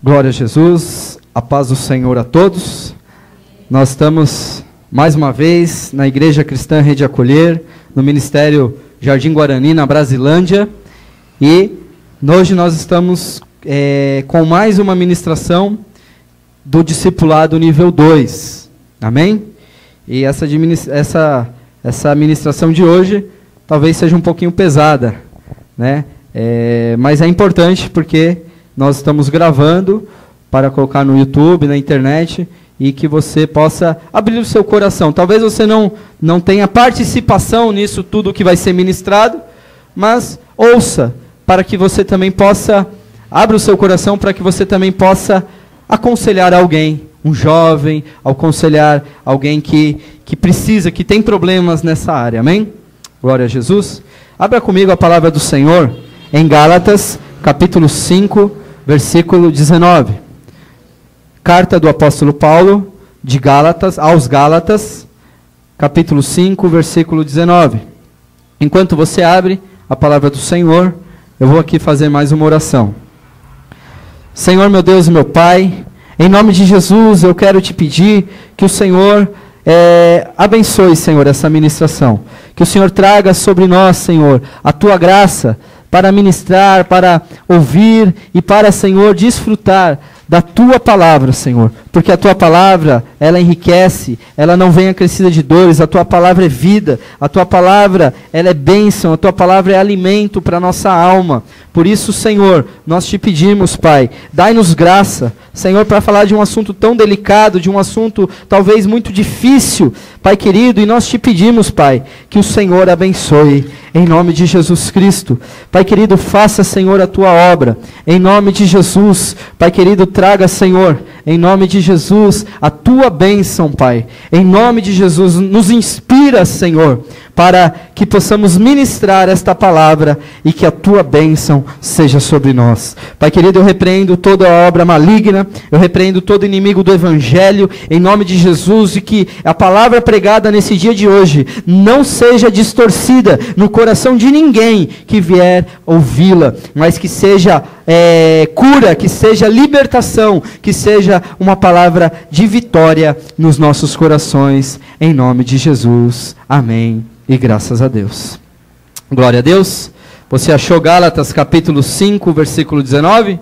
Glória a Jesus, a paz do Senhor a todos. Nós estamos mais uma vez na Igreja Cristã Rede Acolher, no Ministério Jardim Guarani, na Brasilândia, e hoje nós estamos com mais uma ministração do Discipulado nível 2, amém? E essa ministração de hoje talvez seja um pouquinho pesada, né? Mas é importante porque nós estamos gravando para colocar no YouTube, na internet, e que você possa abrir o seu coração. Talvez você não tenha participação nisso tudo que vai ser ministrado, mas ouça, para que você também possa, abra o seu coração para que você também possa aconselhar alguém, um jovem, aconselhar alguém que precisa, que tem problemas nessa área, amém? Glória a Jesus. Abra comigo a palavra do Senhor em Gálatas, capítulo 5, versículo 19. Carta do apóstolo Paulo de Gálatas, aos Gálatas, capítulo 5, versículo 19. Enquanto você abre a palavra do Senhor, eu vou aqui fazer mais uma oração. Senhor, meu Deus e meu Pai, em nome de Jesus, eu quero te pedir que o Senhor abençoe, Senhor, essa ministração. Que o Senhor traga sobre nós, Senhor, a tua graça para ministrar, para ouvir e para, Senhor, desfrutar da tua palavra, Senhor, porque a tua palavra, ela enriquece, ela não vem acrescida de dores, a tua palavra é vida, a tua palavra, ela é bênção, a tua palavra é alimento para a nossa alma. Por isso, Senhor, nós te pedimos, Pai, dai-nos graça, Senhor, para falar de um assunto tão delicado, de um assunto talvez muito difícil, Pai querido, e nós te pedimos, Pai, que o Senhor abençoe, em nome de Jesus Cristo. Pai querido, faça, Senhor, a tua obra, em nome de Jesus. Pai querido, traga, Senhor, em nome de Jesus, a tua bênção, Pai. Em nome de Jesus, nos inspira, Senhor, para que possamos ministrar esta palavra e que a tua bênção seja sobre nós. Pai querido, eu repreendo toda obra maligna, eu repreendo todo inimigo do Evangelho, em nome de Jesus, e que a palavra pregada nesse dia de hoje não seja distorcida no coração de ninguém que vier ouvi-la, mas que seja cura, que seja libertação, que seja uma palavra de vitória nos nossos corações, em nome de Jesus. Amém. E graças a Deus. Glória a Deus. Você achou Gálatas capítulo 5, versículo 19?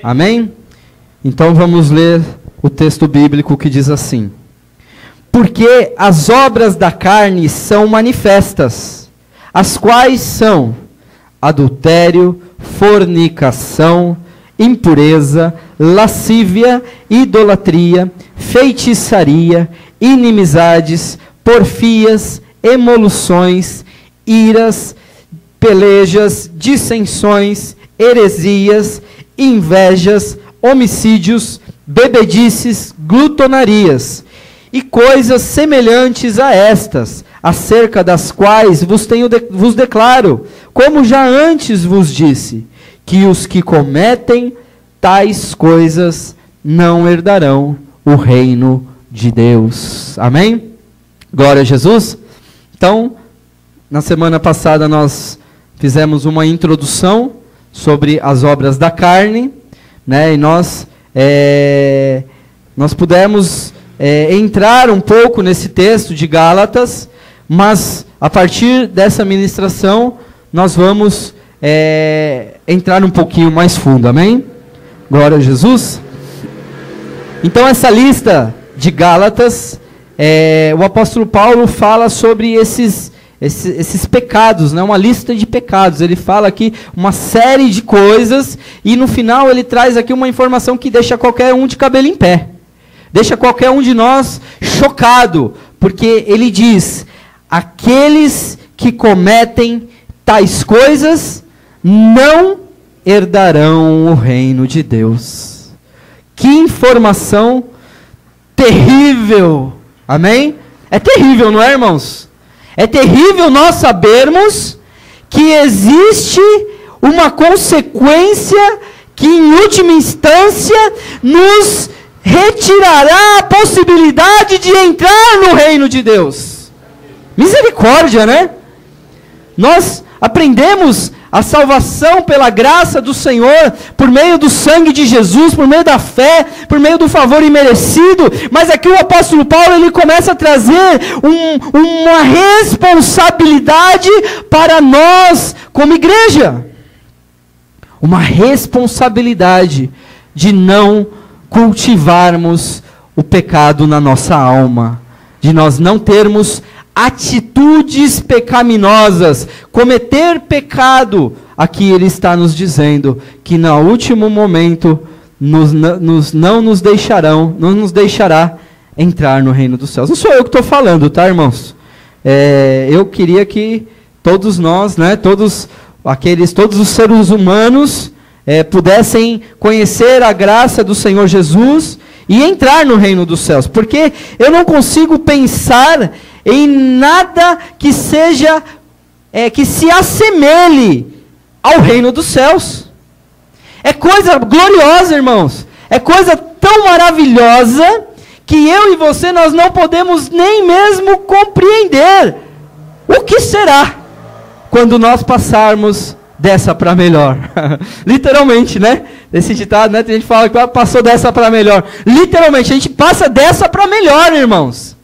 Amém? Então vamos ler o texto bíblico que diz assim: porque as obras da carne são manifestas, as quais são adultério, fornicação, impureza, lascívia, idolatria, feitiçaria, inimizades, porfias, emoluções, iras, pelejas, dissensões, heresias, invejas, homicídios, bebedices, glutonarias, e coisas semelhantes a estas, acerca das quais vos declaro, como já antes vos disse, que os que cometem tais coisas não herdarão o reino de Deus. Amém? Glória a Jesus. Então, na semana passada nós fizemos uma introdução sobre as obras da carne, né? E nós pudemos entrar um pouco nesse texto de Gálatas, mas a partir dessa ministração nós vamos entrar um pouquinho mais fundo, amém? Glória a Jesus. Então essa lista de Gálatas, o apóstolo Paulo fala sobre esses pecados, né? Uma lista de pecados. Ele fala aqui uma série de coisas e no final ele traz aqui uma informação que deixa qualquer um de cabelo em pé. Deixa qualquer um de nós chocado, porque ele diz: aqueles que cometem tais coisas não herdarão o reino de Deus. Que informação terrível! Amém? É terrível, não é, irmãos? É terrível nós sabermos que existe uma consequência que, em última instância, nos retirará a possibilidade de entrar no reino de Deus. Misericórdia, né? Nós aprendemos a salvação pela graça do Senhor, por meio do sangue de Jesus, por meio da fé, por meio do favor imerecido. Mas aqui o apóstolo Paulo, ele começa a trazer uma responsabilidade para nós como igreja. Uma responsabilidade de não cultivarmos o pecado na nossa alma, de nós não termos atitudes pecaminosas, cometer pecado. Aqui ele está nos dizendo que no último momento não nos deixará entrar no reino dos céus. Não sou eu que estou falando, tá, irmãos? Eu queria que todos nós, né, todos os seres humanos pudessem conhecer a graça do Senhor Jesus e entrar no reino dos céus, porque eu não consigo pensar em nada que seja, que se assemelhe ao reino dos céus. É coisa gloriosa, irmãos. É coisa tão maravilhosa que eu e você, nós não podemos nem mesmo compreender. O que será quando nós passarmos dessa para melhor? Literalmente, né? Esse ditado, né? Tem gente que fala que passou dessa para melhor. Literalmente, a gente passa dessa para melhor, irmãos.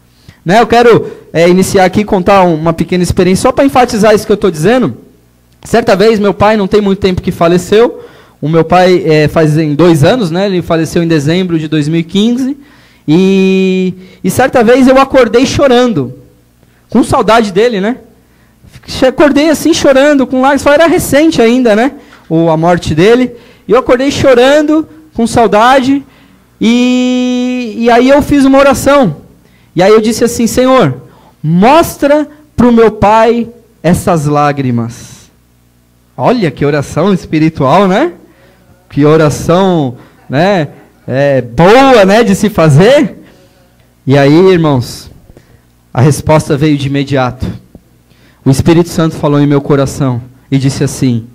Né? Eu quero iniciar aqui e contar uma pequena experiência, só para enfatizar isso que eu estou dizendo. Certa vez, meu pai, não tem muito tempo que faleceu. O meu pai fazem 2 anos, né? Ele faleceu em dezembro de 2015. E certa vez eu acordei chorando, com saudade dele, né? Acordei assim chorando, com lágrimas, era recente ainda, né? A morte dele. E eu acordei chorando, com saudade. E aí eu fiz uma oração. E aí eu disse assim: Senhor, mostra para o meu pai essas lágrimas. Olha que oração espiritual, né? Que oração, né? Boa, né, de se fazer. E aí, irmãos, a resposta veio de imediato. O Espírito Santo falou em meu coração e disse assim: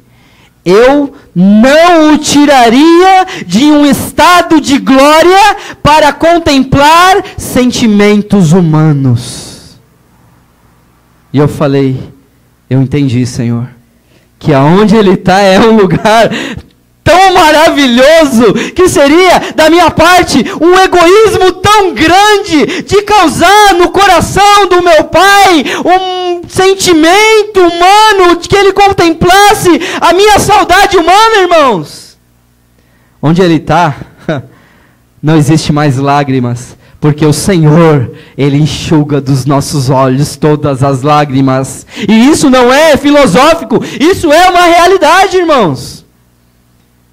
eu não o tiraria de um estado de glória para contemplar sentimentos humanos. E eu falei: eu entendi, Senhor, que aonde ele está é um lugar tão maravilhoso, que seria da minha parte um egoísmo tão grande de causar no coração do meu pai um sentimento humano, de que ele contemplasse a minha saudade humana, irmãos. Onde ele está, não existe mais lágrimas, porque o Senhor, Ele enxuga dos nossos olhos todas as lágrimas. E isso não é filosófico, isso é uma realidade, irmãos.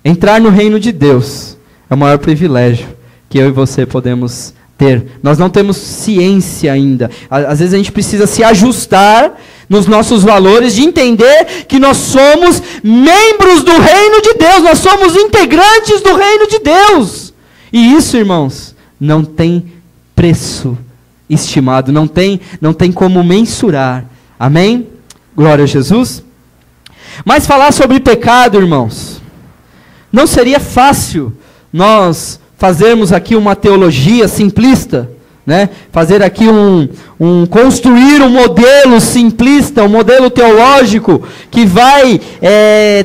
Entrar no reino de Deus é o maior privilégio que eu e você podemos ter. Nós não temos ciência ainda. Às vezes a gente precisa se ajustar nos nossos valores, de entender que nós somos membros do reino de Deus, nós somos integrantes do reino de Deus. E isso, irmãos, não tem preço estimado, não tem como mensurar. Amém? Glória a Jesus. Mas falar sobre pecado, irmãos, não seria fácil nós fazermos aqui uma teologia simplista, né? Fazer aqui construir um modelo simplista, um modelo teológico que vai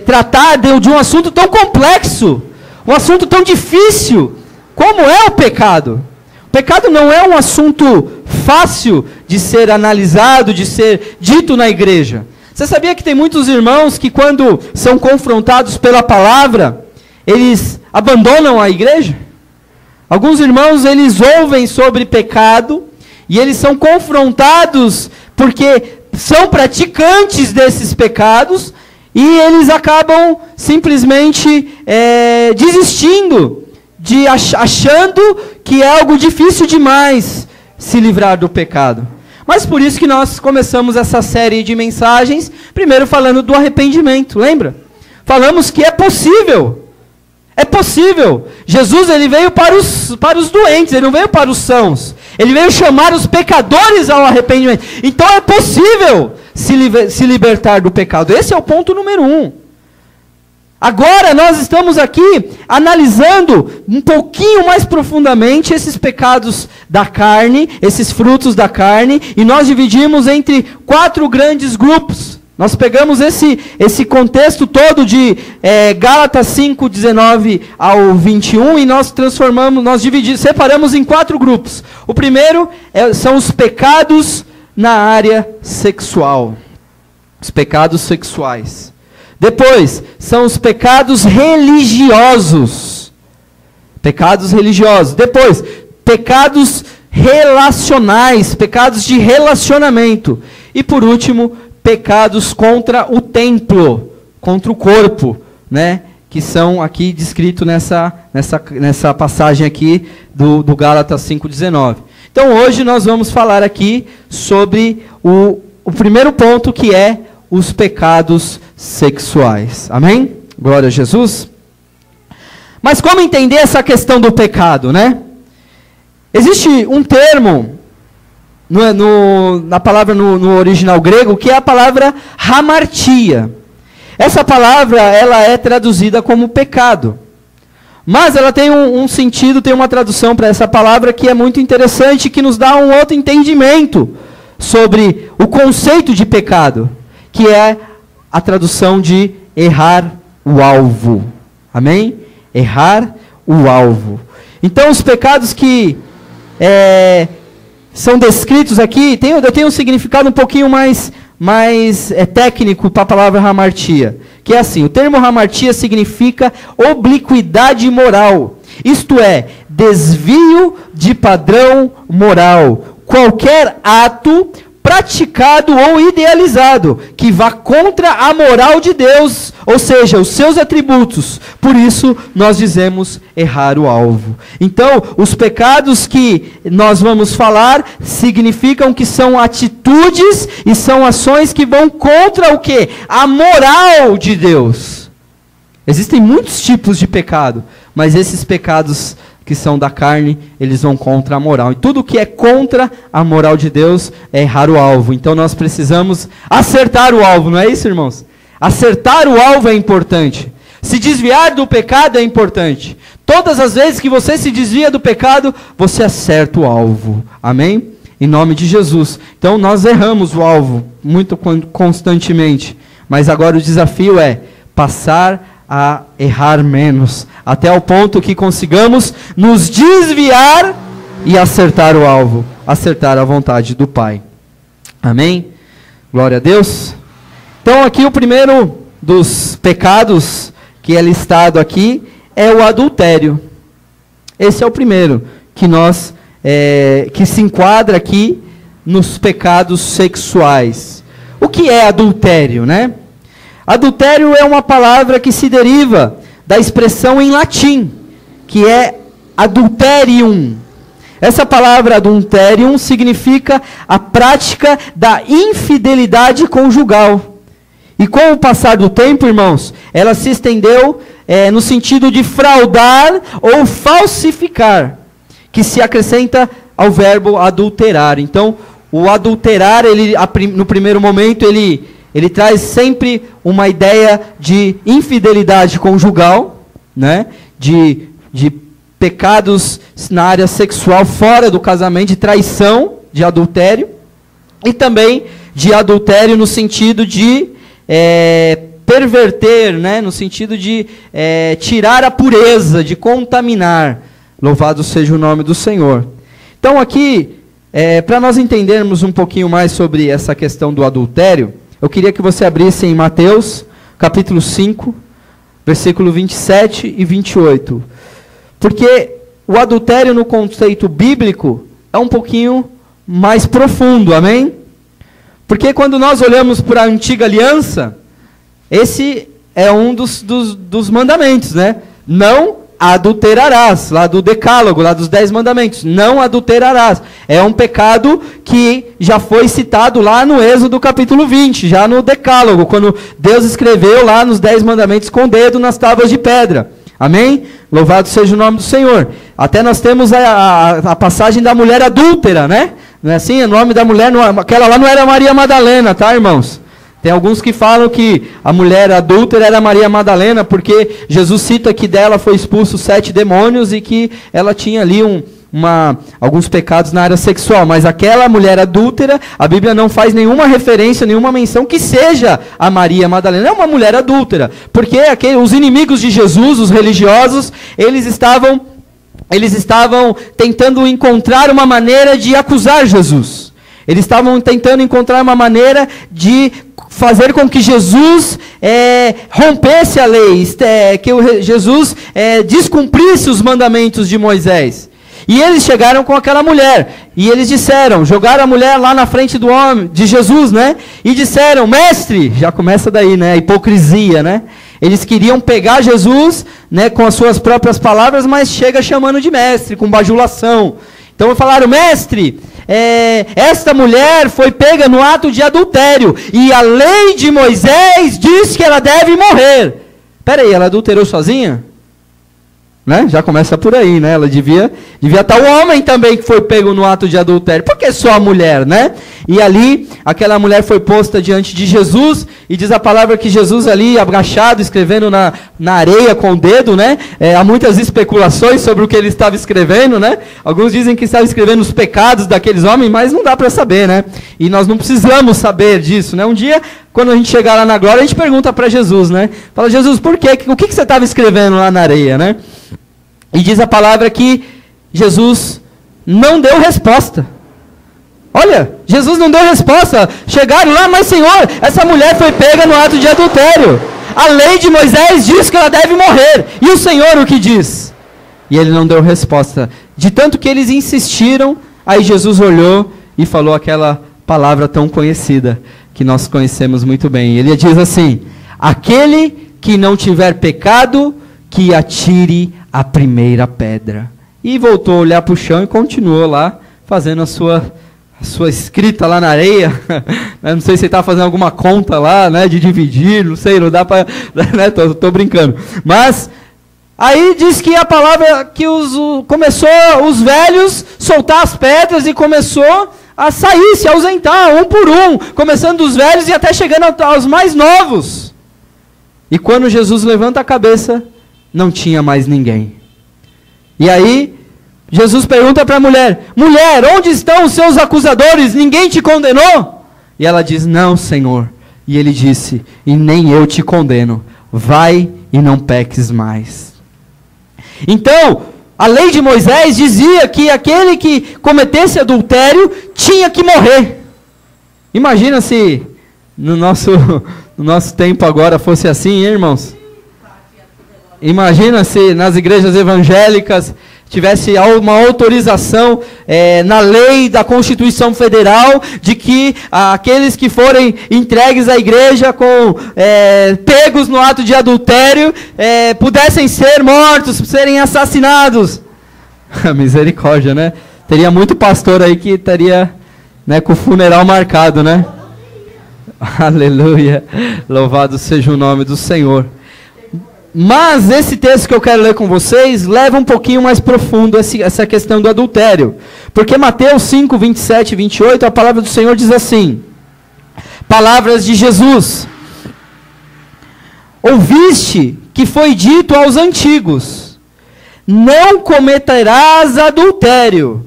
tratar de um assunto tão complexo, um assunto tão difícil, como é o pecado. O pecado não é um assunto fácil de ser analisado, de ser dito na igreja. Você sabia que tem muitos irmãos que, quando são confrontados pela palavra, eles abandonam a igreja? Alguns irmãos, eles ouvem sobre pecado e eles são confrontados porque são praticantes desses pecados e eles acabam simplesmente desistindo, achando que é algo difícil demais se livrar do pecado. Mas por isso que nós começamos essa série de mensagens, primeiro falando do arrependimento, lembra? Falamos que é possível. É possível. Jesus, ele veio para os doentes, ele não veio para os sãos. Ele veio chamar os pecadores ao arrependimento. Então é possível se libertar do pecado. Esse é o ponto número 1. Agora nós estamos aqui analisando um pouquinho mais profundamente esses pecados da carne, esses frutos da carne, e nós dividimos entre 4 grandes grupos. Nós pegamos esse contexto todo de Gálatas 5, 19 ao 21 e nós transformamos, separamos em 4 grupos. O primeiro são os pecados na área sexual. Os pecados sexuais. Depois, são os pecados religiosos. Pecados religiosos. Depois, pecados relacionais, pecados de relacionamento. E por último, pecados contra o templo, contra o corpo, né? Que são aqui descritos nessa passagem aqui do Gálatas 5,19. Então hoje nós vamos falar aqui sobre o primeiro ponto, que é os pecados sexuais. Amém? Glória a Jesus. Mas como entender essa questão do pecado, né? Existe um termo na palavra no original grego, que é a palavra hamartia. Essa palavra, ela é traduzida como pecado. Mas ela tem um sentido, tem uma tradução para essa palavra que é muito interessante, que nos dá um outro entendimento sobre o conceito de pecado, que é a tradução de errar o alvo. Amém? Errar o alvo. Então, os pecados que são descritos aqui, eu tenho um significado um pouquinho mais técnico para a palavra hamartia, que é assim: o termo hamartia significa obliquidade moral, isto é, desvio de padrão moral, qualquer ato praticado ou idealizado que vá contra a moral de Deus, ou seja, os seus atributos. Por isso nós dizemos errar o alvo. Então, os pecados que nós vamos falar significam que são atitudes e são ações que vão contra o quê? A moral de Deus. Existem muitos tipos de pecado, mas esses pecados que são da carne, eles vão contra a moral. E tudo que é contra a moral de Deus é errar o alvo. Então nós precisamos acertar o alvo, não é isso, irmãos? Acertar o alvo é importante. Se desviar do pecado é importante. Todas as vezes que você se desvia do pecado, você acerta o alvo. Amém? Em nome de Jesus. Então nós erramos o alvo muito constantemente. Mas agora o desafio é passar a errar menos, até o ponto que consigamos nos desviar e acertar o alvo, acertar a vontade do Pai. Amém? Glória a Deus. Então aqui o primeiro dos pecados que é listado aqui é o adultério. Esse é o primeiro que se enquadra aqui nos pecados sexuais. O que é adultério, né? Adultério é uma palavra que se deriva da expressão em latim, que é adulterium. Essa palavra adulterium significa a prática da infidelidade conjugal. E com o passar do tempo, irmãos, ela se estendeu no sentido de fraudar ou falsificar, que se acrescenta ao verbo adulterar. Então, o adulterar, no primeiro momento, ele traz sempre uma ideia de infidelidade conjugal, né? de pecados na área sexual fora do casamento, de traição, de adultério, e também de adultério no sentido de perverter, né? No sentido de tirar a pureza, de contaminar. Louvado seja o nome do Senhor. Então aqui, para nós entendermos um pouquinho mais sobre essa questão do adultério, eu queria que você abrisse em Mateus, capítulo 5, versículo 27 e 28. Porque o adultério no conceito bíblico é um pouquinho mais profundo, amém? Porque quando nós olhamos para a antiga aliança, esse é um dos mandamentos, né? Não adulterarás, lá do decálogo, lá dos 10 mandamentos, não adulterarás. É um pecado que já foi citado lá no Êxodo capítulo 20, já no decálogo, quando Deus escreveu lá nos 10 mandamentos com o dedo nas tábuas de pedra. Amém? Louvado seja o nome do Senhor. Até nós temos a passagem da mulher adúltera, né? Não é assim? O nome da mulher, aquela lá não era Maria Madalena, tá, irmãos? Tem alguns que falam que a mulher adúltera era Maria Madalena, porque Jesus cita que dela foi expulso 7 demônios e que ela tinha ali alguns pecados na área sexual, mas aquela mulher adúltera, a Bíblia não faz nenhuma referência, nenhuma menção que seja a Maria Madalena. É uma mulher adúltera, porque os inimigos de Jesus, os religiosos, eles estavam tentando encontrar uma maneira de acusar Jesus. Eles estavam tentando encontrar uma maneira de fazer com que Jesus rompesse a lei, que Jesus descumprisse os mandamentos de Moisés. E eles chegaram com aquela mulher, e eles disseram, jogaram a mulher lá na frente do homem, de Jesus, né? E disseram, mestre, já começa daí, né? A hipocrisia, né? Eles queriam pegar Jesus, né, com as suas próprias palavras, mas chega chamando de mestre, com bajulação. Então falaram, mestre, esta mulher foi pega no ato de adultério, e a lei de Moisés diz que ela deve morrer. Peraí, ela adulterou sozinha? Né? Já começa por aí, né? Ela devia estar o homem também que foi pego no ato de adultério. Por que só a mulher, né? E ali, aquela mulher foi posta diante de Jesus, e diz a palavra que Jesus ali, agachado, escrevendo na areia com o dedo, né? Há muitas especulações sobre o que ele estava escrevendo, né? Alguns dizem que estava escrevendo os pecados daqueles homens, mas não dá para saber, né? E nós não precisamos saber disso, né? Um dia, quando a gente chegar lá na glória, a gente pergunta para Jesus, né? Fala, Jesus, por quê? O que você estava escrevendo lá na areia, né? E diz a palavra que Jesus não deu resposta. Olha, Jesus não deu resposta. Chegaram lá, mas Senhor, essa mulher foi pega no ato de adultério. A lei de Moisés diz que ela deve morrer. E o Senhor o que diz? E ele não deu resposta. De tanto que eles insistiram, aí Jesus olhou e falou aquela palavra tão conhecida, que nós conhecemos muito bem. Ele diz assim, aquele que não tiver pecado, que atire a primeira pedra. E voltou a olhar para o chão e continuou lá, fazendo a sua escrita lá na areia. Não sei se ele estava fazendo alguma conta lá, né, de dividir, não sei, não dá para... Né, tô brincando. Mas, aí diz que a palavra que começou os velhos soltar as pedras e começou a sair, se ausentar, um por um, começando dos velhos e até chegando aos mais novos. E quando Jesus levanta a cabeça, não tinha mais ninguém. E aí, Jesus pergunta para a mulher, mulher, onde estão os seus acusadores? Ninguém te condenou? E ela diz, não, Senhor. E ele disse, e nem eu te condeno. Vai e não peques mais. Então, a lei de Moisés dizia que aquele que cometesse adultério tinha que morrer. Imagina se no nosso tempo agora fosse assim, hein, irmãos? Imagina se nas igrejas evangélicas tivesse uma autorização na lei da Constituição Federal de que aqueles que forem entregues à igreja pegos no ato de adultério pudessem ser mortos, serem assassinados. Misericórdia, né? Teria muito pastor aí que estaria, né, com o funeral marcado, né? Aleluia. Louvado seja o nome do Senhor. Mas esse texto que eu quero ler com vocês leva um pouquinho mais profundo essa questão do adultério. Porque Mateus 5, 27 e 28, a palavra do Senhor diz assim, palavras de Jesus, ouviste que foi dito aos antigos, não cometerás adultério.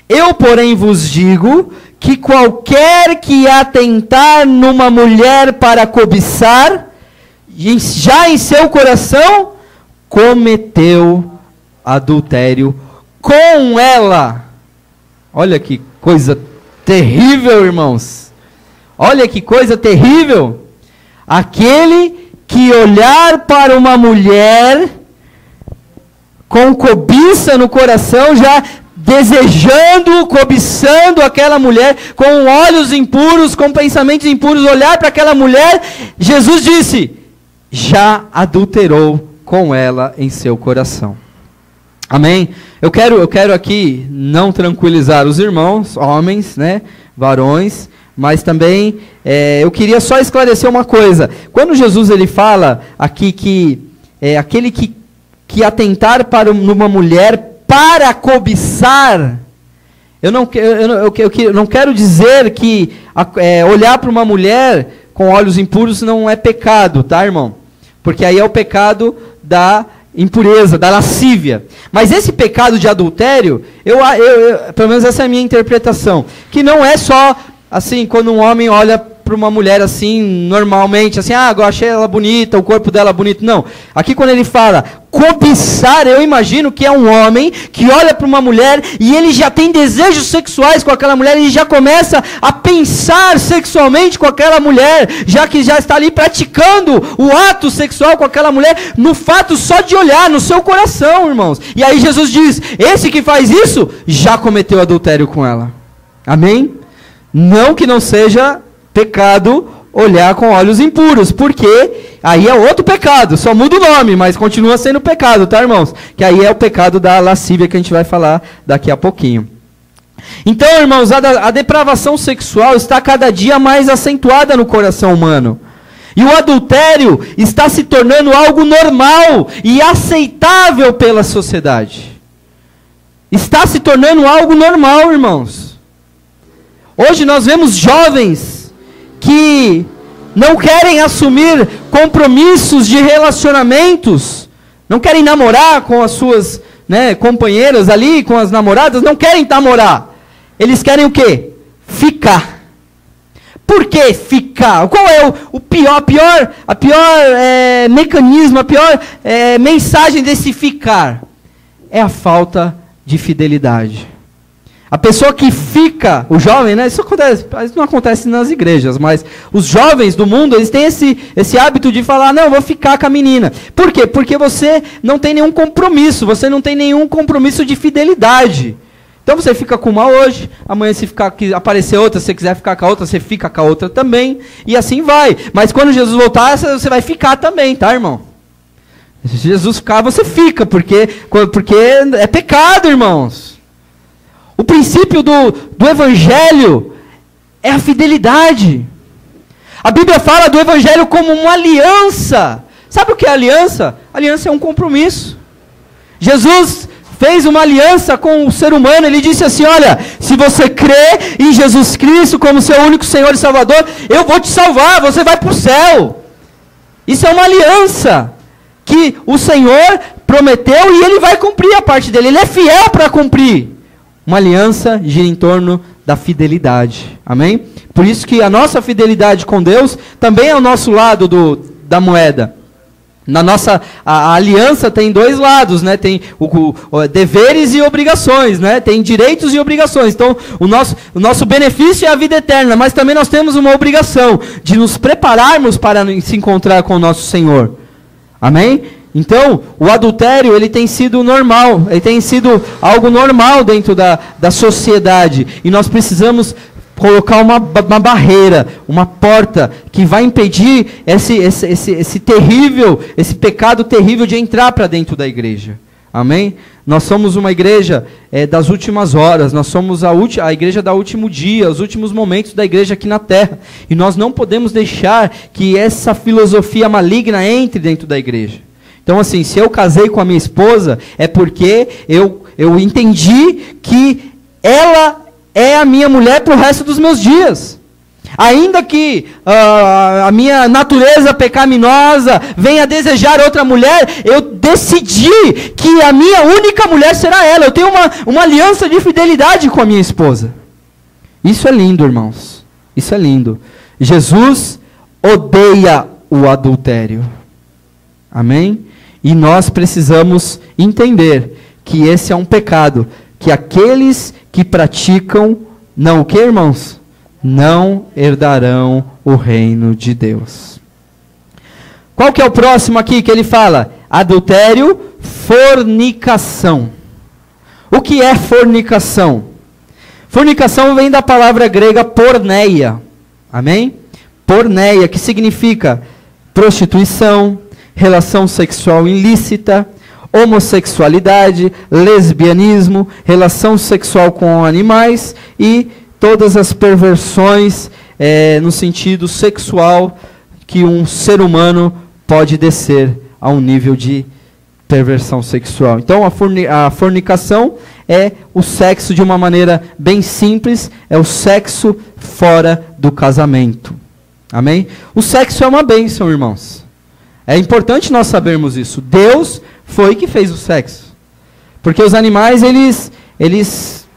Eu, porém, vos digo que qualquer que atentar numa mulher para cobiçar, já em seu coração, cometeu adultério com ela. Olha que coisa terrível, irmãos. Olha que coisa terrível. Aquele que olhar para uma mulher com cobiça no coração, já desejando, cobiçando aquela mulher, com olhos impuros, com pensamentos impuros, olhar para aquela mulher, Jesus disse, já adulterou com ela em seu coração. Amém? Eu quero aqui não tranquilizar os irmãos, homens, né, varões, mas também eu queria só esclarecer uma coisa. Quando Jesus ele fala aqui que aquele que atentar para uma mulher para cobiçar, eu não quero dizer que olhar para uma mulher com olhos impuros não é pecado, tá, irmão? Porque aí é o pecado da impureza, da lascívia. Mas esse pecado de adultério, pelo menos essa é a minha interpretação, que não é só assim, quando um homem olha para uma mulher assim, normalmente, assim, eu achei ela bonita, o corpo dela bonito. Não. Aqui quando ele fala cobiçar, eu imagino que é um homem que olha para uma mulher e ele já tem desejos sexuais com aquela mulher, ele já começa a pensar sexualmente com aquela mulher, já que já está ali praticando o ato sexual com aquela mulher, no fato só de olhar, no seu coração, irmãos. E aí Jesus diz, esse que faz isso, já cometeu adultério com ela. Amém? Não que não seja pecado olhar com olhos impuros, porque aí é outro pecado, só muda o nome, mas continua sendo pecado, tá, irmãos? Que aí é o pecado da lascívia que a gente vai falar daqui a pouquinho. Então, irmãos, a depravação sexual está cada dia mais acentuada no coração humano. E o adultério está se tornando algo normal e aceitável pela sociedade. Está se tornando algo normal, irmãos. Hoje nós vemos jovens que não querem assumir compromissos de relacionamentos, não querem namorar com as suas companheiras ali, com as namoradas, não querem namorar. Eles querem o quê? Ficar. Por que ficar? Qual é a pior mecanismo, a pior mensagem desse ficar? É a falta de fidelidade. A pessoa que fica, o jovem, isso não acontece nas igrejas, mas os jovens do mundo, eles têm esse hábito de falar, não, eu vou ficar com a menina. Por quê? Porque você não tem nenhum compromisso, você não tem nenhum compromisso de fidelidade. Então você fica com uma hoje, amanhã se aparecer outra, se você quiser ficar com a outra, você fica com a outra também, e assim vai. Mas quando Jesus voltar, você vai ficar também, tá, irmão? Se Jesus ficar, você fica, porque é pecado, irmãos. O princípio do evangelho é a fidelidade. A Bíblia fala do evangelho como uma aliança. Sabe o que é aliança? Aliança é um compromisso. Jesus fez uma aliança com o ser humano. Ele disse assim, olha, se você crê em Jesus Cristo como seu único Senhor e Salvador, eu vou te salvar, você vai para o céu. Isso é uma aliança que o Senhor prometeu e Ele vai cumprir a parte dele. Ele é fiel para cumprir. Uma aliança gira em torno da fidelidade. Amém? Por isso que a nossa fidelidade com Deus também é o nosso lado da moeda. A aliança tem dois lados, né? Tem deveres e obrigações, né? Tem direitos e obrigações. Então, o nosso benefício é a vida eterna, mas também nós temos uma obrigação de nos prepararmos para se encontrar com o nosso Senhor. Amém? Então, o adultério, ele tem sido normal, ele tem sido algo normal dentro da sociedade, e nós precisamos colocar uma barreira, uma porta, que vai impedir esse pecado terrível de entrar para dentro da igreja. Amém? Nós somos uma igreja das últimas horas, nós somos a igreja do último dia, os últimos momentos da igreja aqui na terra, e nós não podemos deixar que essa filosofia maligna entre dentro da igreja. Então, assim, se eu casei com a minha esposa, é porque eu entendi que ela é a minha mulher para o resto dos meus dias. Ainda que a minha natureza pecaminosa venha desejar outra mulher, eu decidi que a minha única mulher será ela. Eu tenho uma aliança de fidelidade com a minha esposa. Isso é lindo, irmãos. Isso é lindo. Jesus odeia o adultério. Amém? E nós precisamos entender que esse é um pecado, que aqueles que praticam, não o que, irmãos? Não herdarão o reino de Deus. Qual que é o próximo aqui que ele fala? Adultério, fornicação. O que é fornicação? Fornicação vem da palavra grega porneia. Amém? Porneia, que significa prostituição, relação sexual ilícita, homossexualidade, lesbianismo, relação sexual com animais e todas as perversões no sentido sexual que um ser humano pode descer a um nível de perversão sexual. Então a fornicação é o sexo de uma maneira bem simples, é o sexo fora do casamento. Amém? O sexo é uma bênção, irmãos. É importante nós sabermos isso. Deus foi que fez o sexo. Porque os animais, eles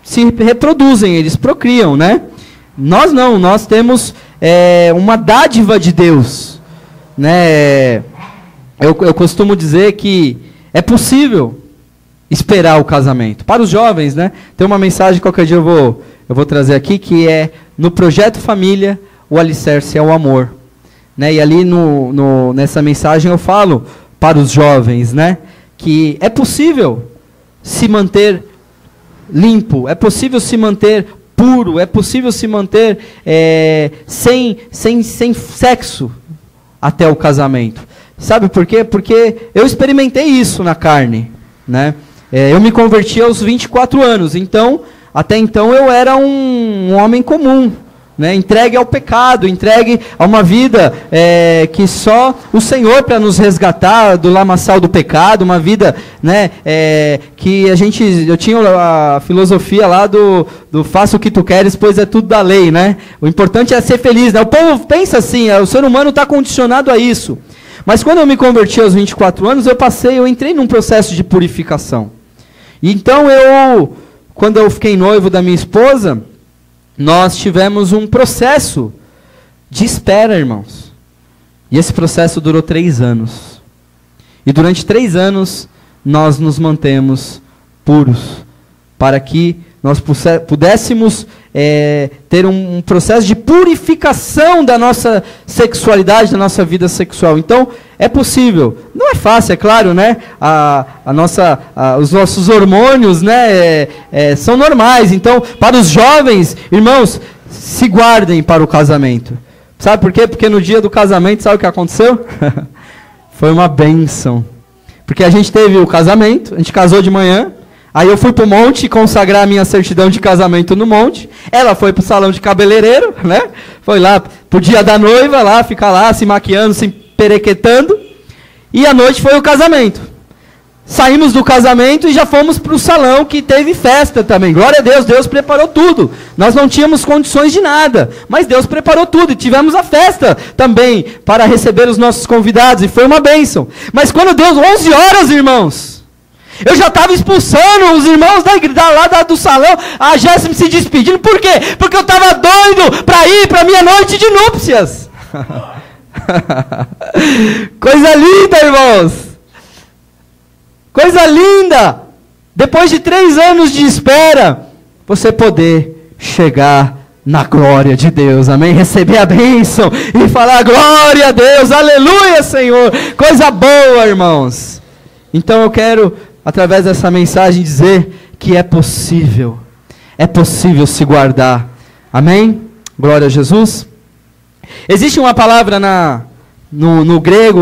se reproduzem, eles procriam, né? Nós não, nós temos uma dádiva de Deus, né? Eu costumo dizer que é possível esperar o casamento. Para os jovens, né? Tem uma mensagem que qualquer dia eu vou trazer aqui, que é: no projeto família, o alicerce é o amor. Né? E ali nessa mensagem eu falo para os jovens, né? Que é possível se manter limpo, é possível se manter puro, é possível se manter sem sexo até o casamento. Sabe por quê? Porque eu experimentei isso na carne, né? Eu me converti aos 24 anos, então, até então eu era um homem comum, né? Entregue ao pecado, entregue a uma vida que só o Senhor para nos resgatar do lamaçal do pecado, uma vida, né, que eu tinha a filosofia lá do faça o que tu queres, pois é tudo da lei, né? O importante é ser feliz, né? O povo pensa assim, o ser humano está condicionado a isso. Mas quando eu me converti aos 24 anos, eu entrei num processo de purificação. Então quando eu fiquei noivo da minha esposa, nós tivemos um processo de espera, irmãos. E esse processo durou 3 anos. E durante 3 anos, nós nos mantemos puros, para que nós pudéssemos ter um processo de purificação da nossa sexualidade, da nossa vida sexual. Então, é possível. Não é fácil, é claro, né? Os nossos hormônios, né, são normais. Então, para os jovens, irmãos, se guardem para o casamento. Sabe por quê? Porque no dia do casamento, sabe o que aconteceu? Foi uma bênção. Porque a gente teve o casamento, a gente casou de manhã. Aí eu fui para o monte consagrar a minha certidão de casamento no monte. Ela foi para o salão de cabeleireiro, né? Foi lá pro dia da noiva, lá, ficar lá se maquiando, se perequetando. E à noite foi o casamento. Saímos do casamento e já fomos para o salão, que teve festa também. Glória a Deus, Deus preparou tudo. Nós não tínhamos condições de nada, mas Deus preparou tudo. E tivemos a festa também para receber os nossos convidados. E foi uma bênção. Mas quando deu 11 horas, irmãos, eu já estava expulsando os irmãos lá do salão, a Jéssica se despedindo. Por quê? Porque eu estava doido para ir para a minha noite de núpcias. Coisa linda, irmãos. Coisa linda. Depois de 3 anos de espera, você poder chegar na glória de Deus, amém? Receber a bênção e falar glória a Deus, aleluia, Senhor. Coisa boa, irmãos. Então eu quero, através dessa mensagem, dizer que é possível se guardar, amém? Glória a Jesus. Existe uma palavra no grego,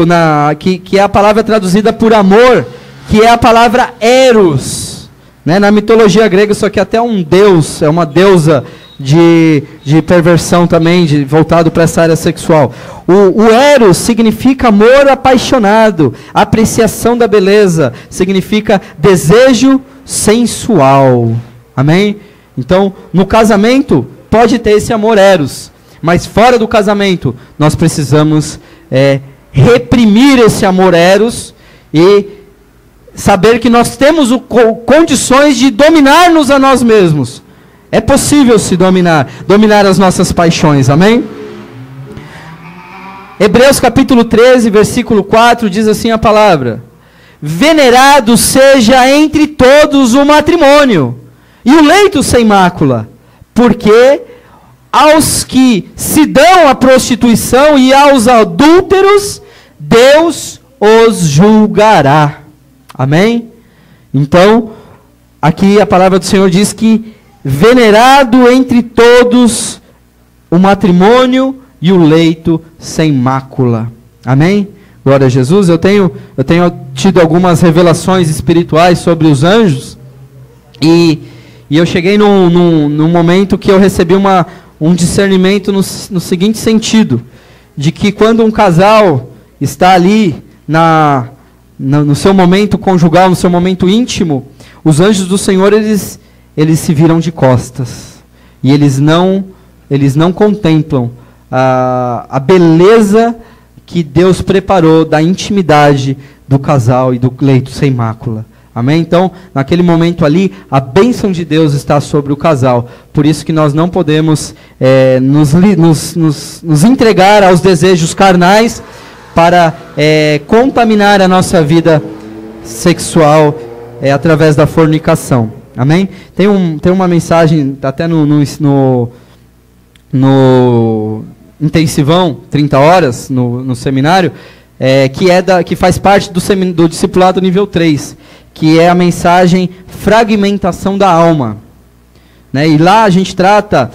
que é a palavra traduzida por amor, que é a palavra eros, né? Na mitologia grega isso aqui é até um deus, é uma deusa de perversão também, voltado para essa área sexual. O eros significa amor apaixonado, apreciação da beleza, significa desejo sensual, amém? Então, no casamento, pode ter esse amor eros, mas fora do casamento, nós precisamos reprimir esse amor eros e saber que nós temos condições de dominar-nos a nós mesmos. É possível se dominar as nossas paixões, amém? Hebreus capítulo 13, versículo 4, diz assim a palavra: venerado seja entre todos o matrimônio, e o leito sem mácula, porque aos que se dão à prostituição e aos adúlteros, Deus os julgará. Amém? Então, aqui a palavra do Senhor diz que venerado entre todos o matrimônio e o leito sem mácula. Amém? Glória a Jesus. Eu tenho tido algumas revelações espirituais sobre os anjos, e eu cheguei num momento que eu recebi um discernimento no seguinte sentido, de que quando um casal está ali no seu momento conjugal, no seu momento íntimo, os anjos do Senhor, eles se viram de costas, e eles não contemplam a beleza que Deus preparou da intimidade, do casal e do leito sem mácula. Amém? Então, naquele momento ali, a bênção de Deus está sobre o casal. Por isso que nós não podemos nos entregar aos desejos carnais para contaminar a nossa vida sexual através da fornicação. Amém? Tem uma mensagem, até no intensivão, 30 horas, no seminário, que faz parte do discipulado nível 3, que é a mensagem fragmentação da alma. Né? E lá a gente trata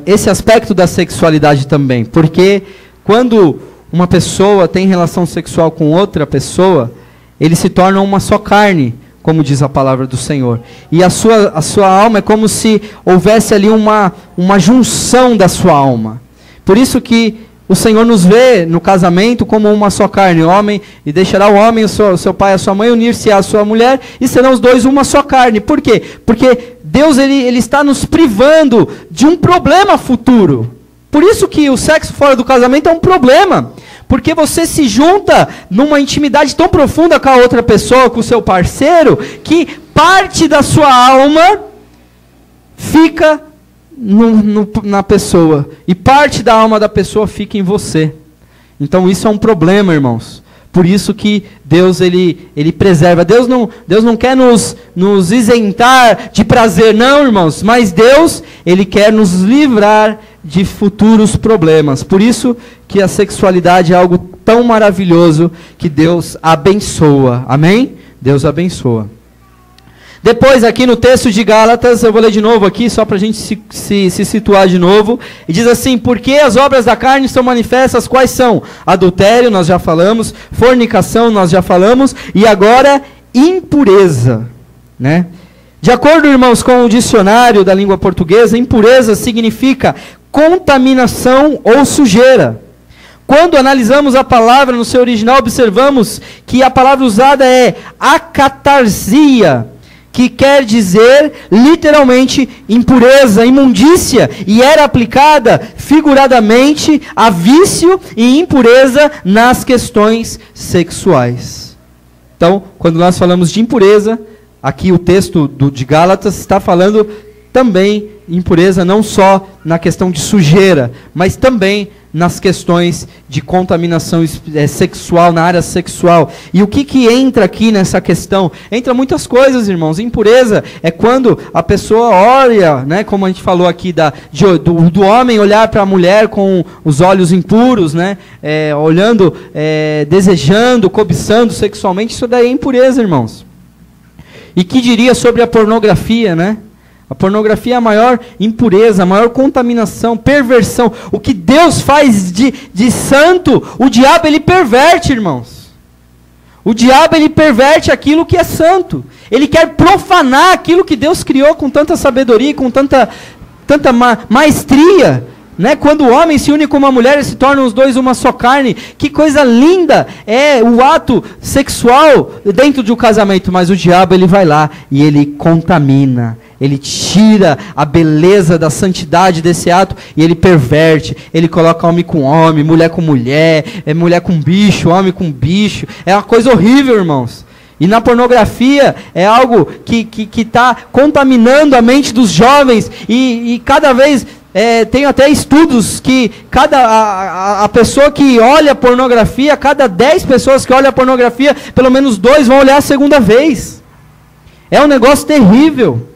esse aspecto da sexualidade também, porque quando uma pessoa tem relação sexual com outra pessoa, eles se tornam uma só carne, como diz a palavra do Senhor. E a sua alma é como se houvesse ali uma junção da sua alma. Por isso que o Senhor nos vê no casamento como uma só carne, homem, e deixará o homem, o seu pai e a sua mãe, unir-se à sua mulher, e serão os dois uma só carne. Por quê? Porque Deus ele está nos privando de um problema futuro. Por isso que o sexo fora do casamento é um problema. Porque você se junta numa intimidade tão profunda com a outra pessoa, com o seu parceiro, que parte da sua alma fica na pessoa. E parte da alma da pessoa fica em você. Então isso é um problema, irmãos. Por isso que Deus ele preserva. Deus não quer nos isentar de prazer, não, irmãos. Mas Deus, Ele quer nos livrar de futuros problemas. Por isso que a sexualidade é algo tão maravilhoso que Deus abençoa. Amém? Deus abençoa. Depois aqui no texto de Gálatas, eu vou ler de novo aqui, só para a gente se situar de novo. E diz assim: porque as obras da carne são manifestas, quais são? Adultério, nós já falamos. Fornicação, nós já falamos. E agora, impureza. Né? De acordo, irmãos, com o dicionário da língua portuguesa, impureza significa contaminação ou sujeira. Quando analisamos a palavra no seu original, observamos que a palavra usada é acatarsia, que quer dizer literalmente impureza, imundícia, e era aplicada figuradamente a vício e impureza nas questões sexuais. Então, quando nós falamos de impureza, aqui o texto de Gálatas está falando também impureza não só na questão de sujeira, mas também nas questões de contaminação sexual, na área sexual. E o que entra aqui nessa questão? Entra muitas coisas, irmãos. Impureza é quando a pessoa olha, né, como a gente falou aqui, do homem olhar para a mulher com os olhos impuros, né, olhando, desejando, cobiçando sexualmente. Isso daí é impureza, irmãos. E que diria sobre a pornografia, né? A pornografia é a maior impureza, a maior contaminação, perversão. O que Deus faz de santo, o diabo ele perverte, irmãos. O diabo ele perverte aquilo que é santo. Ele quer profanar aquilo que Deus criou com tanta sabedoria, com tanta maestria. Né? Quando o homem se une com uma mulher, se tornam os dois uma só carne. Que coisa linda é o ato sexual dentro de um casamento. Mas o diabo ele vai lá e ele contamina. Ele tira a beleza da santidade desse ato e ele perverte. Ele coloca homem com homem, mulher com mulher, mulher com bicho, homem com bicho. É uma coisa horrível, irmãos. E na pornografia é algo que está contaminando a mente dos jovens. E cada vez, tem até estudos que a pessoa que olha pornografia, cada 10 pessoas que olham a pornografia, pelo menos 2 vão olhar a segunda vez. É um negócio terrível.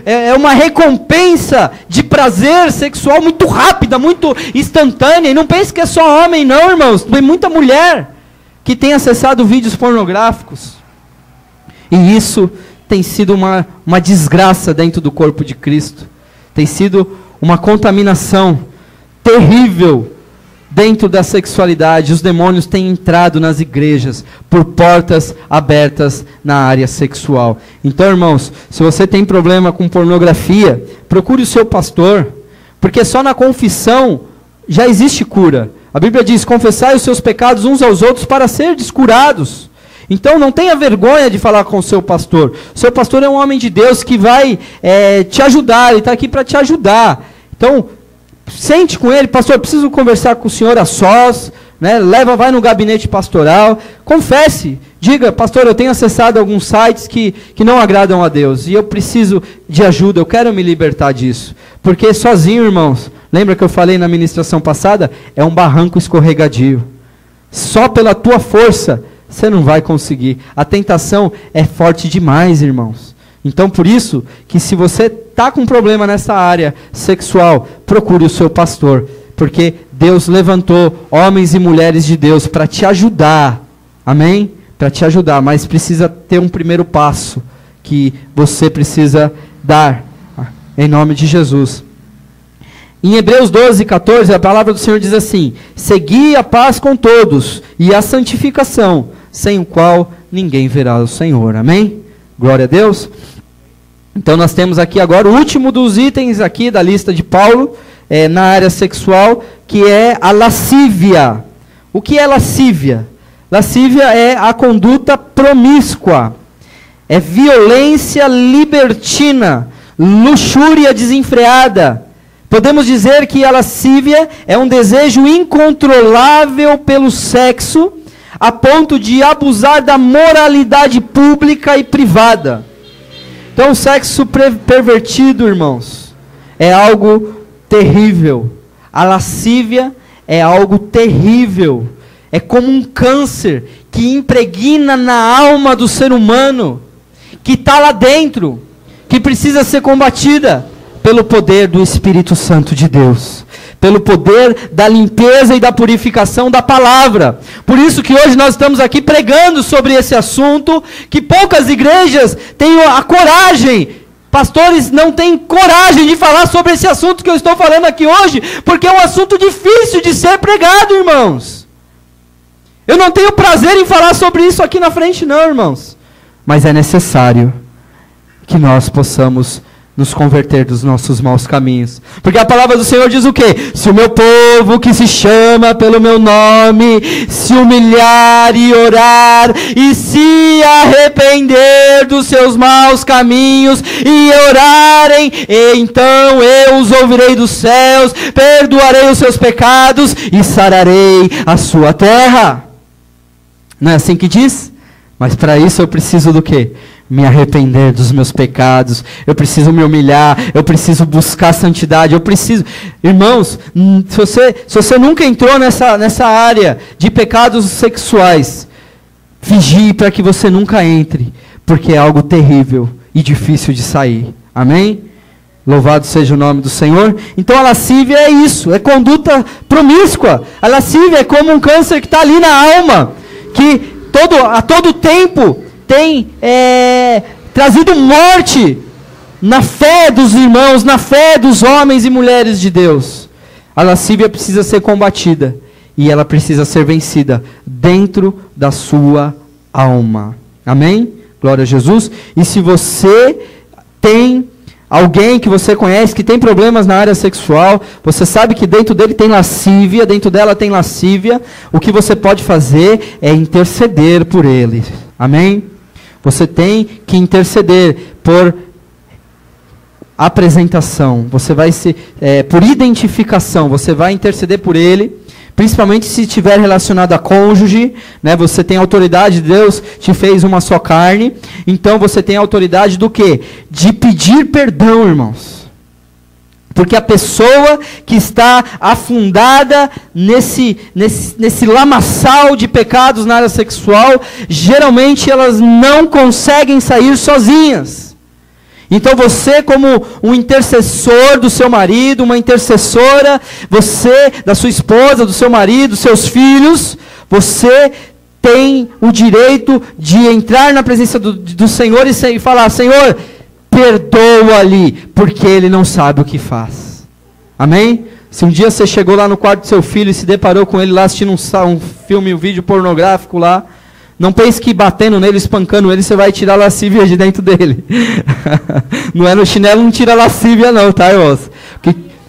É uma recompensa de prazer sexual muito rápida, muito instantânea. E não pense que é só homem, não, irmãos. Tem muita mulher que tem acessado vídeos pornográficos. E isso tem sido uma desgraça dentro do corpo de Cristo. Tem sido uma contaminação terrível dentro da sexualidade. Os demônios têm entrado nas igrejas por portas abertas na área sexual. Então, irmãos, se você tem problema com pornografia, procure o seu pastor, porque só na confissão já existe cura. A Bíblia diz: confessai os seus pecados uns aos outros para serdes curados. Então não tenha vergonha de falar com o seu pastor. O seu pastor é um homem de Deus que vai te ajudar, ele está aqui para te ajudar. Então, sente com ele: pastor, eu preciso conversar com o senhor a sós, né? Vai no gabinete pastoral, confesse, diga, pastor, eu tenho acessado alguns sites que não agradam a Deus, e eu preciso de ajuda, eu quero me libertar disso. Porque sozinho, irmãos, lembra que eu falei na ministração passada? É um barranco escorregadio. Só pela tua força, você não vai conseguir. A tentação é forte demais, irmãos. Então, por isso, que se você está com problema nessa área sexual, procure o seu pastor. Porque Deus levantou homens e mulheres de Deus para te ajudar. Amém? Para te ajudar, mas precisa ter um primeiro passo que você precisa dar. Em nome de Jesus. Em Hebreus 12, 14, a palavra do Senhor diz assim: segui a paz com todos e a santificação, sem o qual ninguém verá o Senhor. Amém? Glória a Deus. Então nós temos aqui agora o último dos itens aqui da lista de Paulo, na área sexual, que é a lascívia. O que é lascívia? Lascívia é a conduta promíscua, é violência libertina, luxúria desenfreada. Podemos dizer que a lascívia é um desejo incontrolável pelo sexo, a ponto de abusar da moralidade pública e privada. Então, o sexo pervertido, irmãos, é algo terrível. A lascívia é algo terrível. É como um câncer que impregna na alma do ser humano, que está lá dentro, que precisa ser combatida pelo poder do Espírito Santo de Deus, pelo poder da limpeza e da purificação da palavra. Por isso que hoje nós estamos aqui pregando sobre esse assunto, que poucas igrejas têm a coragem, pastores não têm coragem de falar sobre esse assunto que eu estou falando aqui hoje, porque é um assunto difícil de ser pregado, irmãos. Eu não tenho prazer em falar sobre isso aqui na frente não, irmãos, mas é necessário que nós possamos nos converter dos nossos maus caminhos. Porque a palavra do Senhor diz o quê? Se o meu povo que se chama pelo meu nome se humilhar e orar e se arrepender dos seus maus caminhos e orarem, então eu os ouvirei dos céus, perdoarei os seus pecados e sararei a sua terra. Não é assim que diz? Mas para isso eu preciso do quê? Me arrepender dos meus pecados, eu preciso me humilhar, eu preciso buscar santidade, eu preciso... Irmãos, se você nunca entrou nessa área de pecados sexuais, vigie para que você nunca entre, porque é algo terrível e difícil de sair. Amém? Louvado seja o nome do Senhor. Então a lascívia é isso, é conduta promíscua. A lascívia é como um câncer que está ali na alma, que a todo tempo tem trazido morte na fé dos irmãos, na fé dos homens e mulheres de Deus. A lascívia precisa ser combatida e ela precisa ser vencida dentro da sua alma. Amém? Glória a Jesus. E se você tem alguém que você conhece que tem problemas na área sexual, você sabe que dentro dele tem lascívia, dentro dela tem lascívia, o que você pode fazer é interceder por ele. Amém? Você tem que interceder por apresentação, você vai por identificação, você vai interceder por ele, principalmente se estiver relacionado a cônjuge, né? Você tem autoridade, Deus te fez uma só carne, então você tem autoridade do quê? De pedir perdão, irmãos. Porque a pessoa que está afundada nesse lamaçal de pecados na área sexual, geralmente elas não conseguem sair sozinhas. Então você, como um intercessor do seu marido, uma intercessora, você, da sua esposa, do seu marido, dos seus filhos, você tem o direito de entrar na presença do Senhor e falar: Senhor, perdoa-lhe, porque ele não sabe o que faz. Amém? Se um dia você chegou lá no quarto do seu filho e se deparou com ele lá assistindo um filme, um vídeo pornográfico lá, não pense que batendo nele, espancando ele, você vai tirar a lascívia de dentro dele. Não é no chinelo, não tira a lascívia não, tá, irmãos?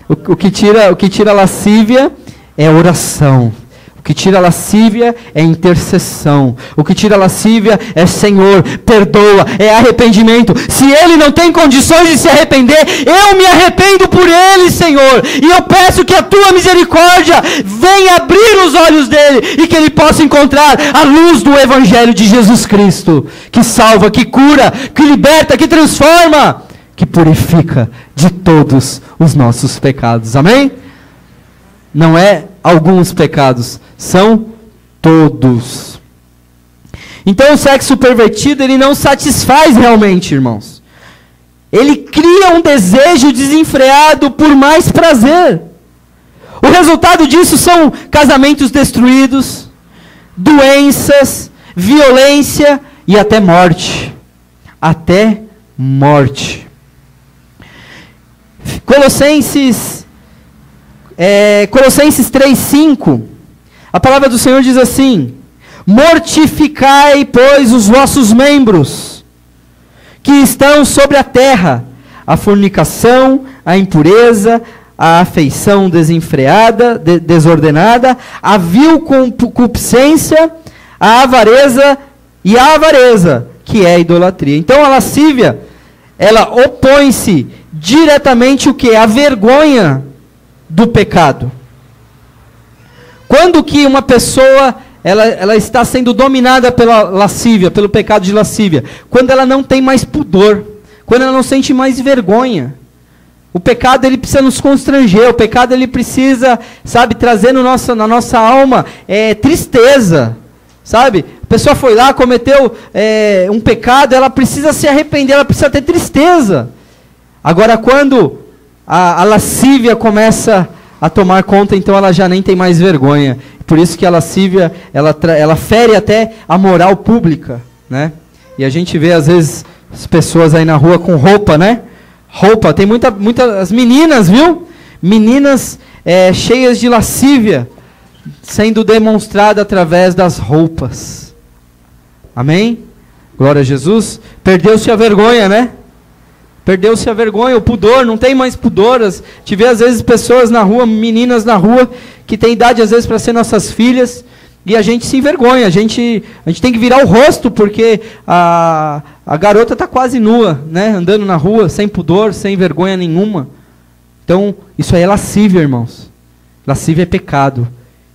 O que tira a lascívia é oração. O que tira a lascívia é intercessão. O que tira a lascívia é Senhor, perdoa, é arrependimento. Se ele não tem condições de se arrepender, eu me arrependo por ele, Senhor. E eu peço que a tua misericórdia venha abrir os olhos dele e que ele possa encontrar a luz do Evangelho de Jesus Cristo, que salva, que cura, que liberta, que transforma, que purifica de todos os nossos pecados. Amém? Não é alguns pecados, são todos. Então o sexo pervertido, ele não satisfaz realmente, irmãos. Ele cria um desejo desenfreado por mais prazer. O resultado disso são casamentos destruídos, doenças, violência e até morte. Até morte. Colossenses 3:5, a palavra do Senhor diz assim: mortificai, pois, os vossos membros que estão sobre a terra, a fornicação, a impureza, a afeição desenfreada, desordenada, a vil concupiscência, a avareza, que é a idolatria. Então a lascívia, ela opõe-se diretamente o que? A vergonha do pecado. Quando que uma pessoa ela está sendo dominada pela lascívia, pelo pecado de lascívia? Quando ela não tem mais pudor, quando ela não sente mais vergonha. O pecado, ele precisa nos constranger, o pecado, ele precisa, sabe, trazer na nossa alma tristeza, sabe? A pessoa foi lá, cometeu um pecado, ela precisa se arrepender, ela precisa ter tristeza. Agora, quando a lascívia começa a tomar conta, então ela já nem tem mais vergonha. Por isso que a lascívia, ela fere até a moral pública, né? E a gente vê, às vezes, as pessoas aí na rua com roupa, né? Roupa, tem muitas meninas, viu? Meninas cheias de lascívia, sendo demonstrada através das roupas. Amém? Glória a Jesus. Perdeu-se a vergonha, né? Perdeu-se a vergonha, o pudor, não tem mais pudor. Te vê às vezes pessoas na rua, meninas na rua, que têm idade às vezes para ser nossas filhas, e a gente se envergonha, a gente tem que virar o rosto, porque a garota está quase nua, né? Andando na rua, sem pudor, sem vergonha nenhuma. Então, isso aí é lascívia, irmãos. Lascívia é pecado.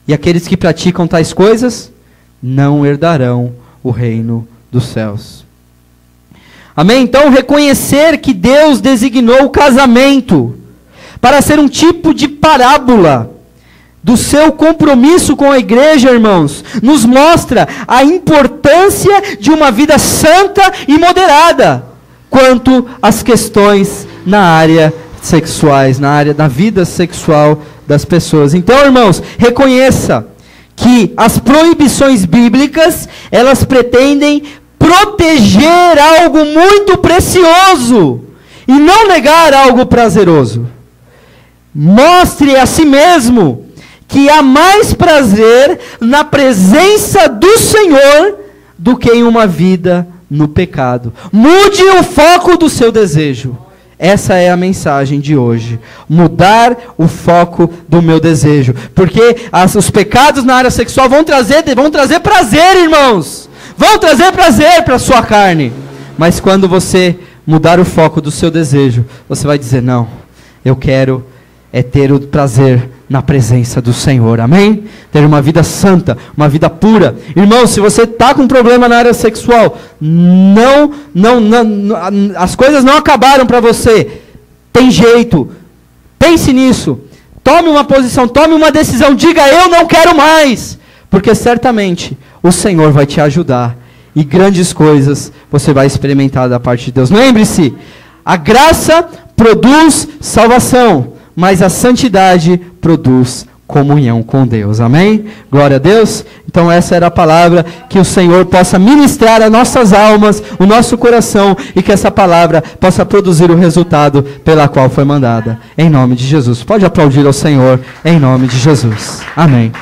E aqueles que praticam tais coisas, não herdarão o reino dos céus. Amém? Então, reconhecer que Deus designou o casamento para ser um tipo de parábola do seu compromisso com a igreja, irmãos, nos mostra a importância de uma vida santa e moderada quanto às questões na área sexuais, na área da vida sexual das pessoas. Então, irmãos, reconheça que as proibições bíblicas, elas pretendem proteger algo muito precioso e não negar algo prazeroso. Mostre a si mesmo que há mais prazer na presença do Senhor do que em uma vida no pecado. Mude o foco do seu desejo. Essa é a mensagem de hoje. Mudar o foco do meu desejo. Porque os pecados na área sexual vão trazer prazer, irmãos. Vão trazer prazer para a sua carne. Mas quando você mudar o foco do seu desejo, você vai dizer, não, eu quero ter o prazer na presença do Senhor, amém? Ter uma vida santa, uma vida pura. Irmão, se você está com problema na área sexual, as coisas não acabaram para você. Tem jeito. Pense nisso. Tome uma posição, tome uma decisão. Diga, eu não quero mais. Porque certamente o Senhor vai te ajudar. E grandes coisas você vai experimentar da parte de Deus. Lembre-se, a graça produz salvação, mas a santidade produz comunhão com Deus. Amém? Glória a Deus. Então essa era a palavra, que o Senhor possa ministrar as nossas almas, o nosso coração, e que essa palavra possa produzir o resultado pela qual foi mandada. Em nome de Jesus. Pode aplaudir ao Senhor, em nome de Jesus. Amém.